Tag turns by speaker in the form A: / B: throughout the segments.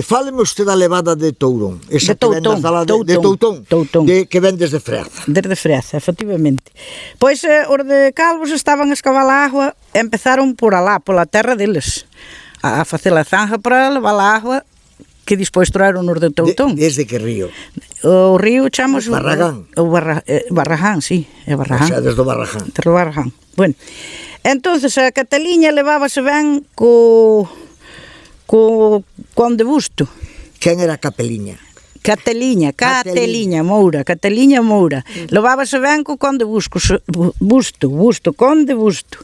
A: Fáleme usted da levada de Tourón, esa que vendes de Toutón, que vendes de Freza.
B: Desde Freza, efectivamente. Pois os de Calvos estaban a escavar a agua e empezaron por alá, pola terra deles, a facer a zanja para levar a agua que despois traeron os de Toutón.
A: Desde que río?
B: O río chamamos...
A: Barragán.
B: Barragán, sí, é Barragán.
A: O sea, desde o Barragán.
B: Desde o Barragán. Bueno, entonces a Cataliña levábase ben co Conde Busto.
A: Quen era a Capeliña?
B: Cataliña Moura. Levábase ben co Conde Busto, Conde Busto,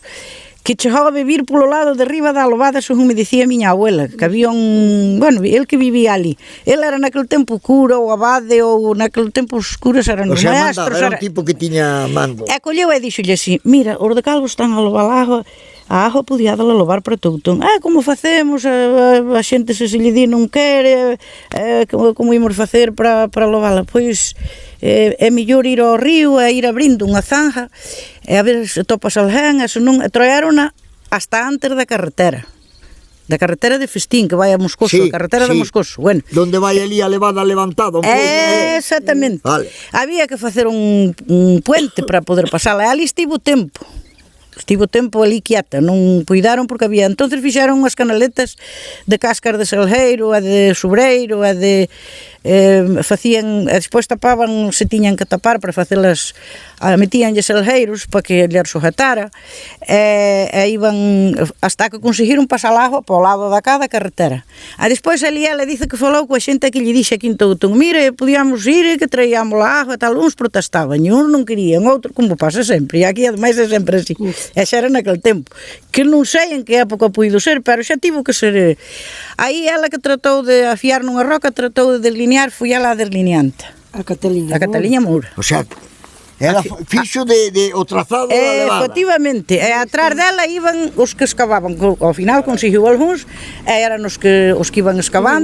B: que chegaba a vivir polo lado de riba da Lobada, según me dicía a miña abuela, que había bueno, el que vivía ali. El era naquele tempo cura ou abade, ou naquele tempo os curas eran os maestros.
A: Era un tipo que tiña mando.
B: E colleu e dixolle así, mira, os de Calvos están a levar a agua podía dela levar para Toutón. Como facemos? A xente se lle di non quere, como imos facer para levala? Pois é mellor ir ao río e ir abrindo unha zanja e a ver se topas alguén, e se non, traerona hasta antes da carretera de Festín, que vai a Moscoso, a carretera de Moscoso. Bueno,
A: donde vai ali a levada levantada.
B: Exactamente.
A: Vale.
B: Había que facer un puente para poder pasala, e ali estivo tempo ali quieta, non cuidaron porque había, entonces fixeron unhas canaletas de cáscar de salgueiro e de sobreiro e de facían, e despois tapaban, se tiñan que tapar para facelas, metíanlle salgueiros para que lle sujetara e iban hasta que conseguiron pasar a agua para o lado da cada carretera. E despois ali ela dice que falou coa xente que lle dixe aquí en Toutón, mire, podíamos ir, que traíamos a agua e tal, uns protestaban e uns non querían, outros, como pasa sempre, e aquí ademais é sempre así. E xa era naquele tempo, que non sei en que época puido ser, pero xa tivo que ser. Aí ela que tratou de afiar nunha roca, tratou de deslinear, foi ela a deslineante.
C: A Cataliña
B: Moura.
A: O sea, ela fixo de o trazado da levada.
B: Efectivamente, e atrás dela iban os que escavaban, ao final conseguiu algúns, e eran os que iban escavando.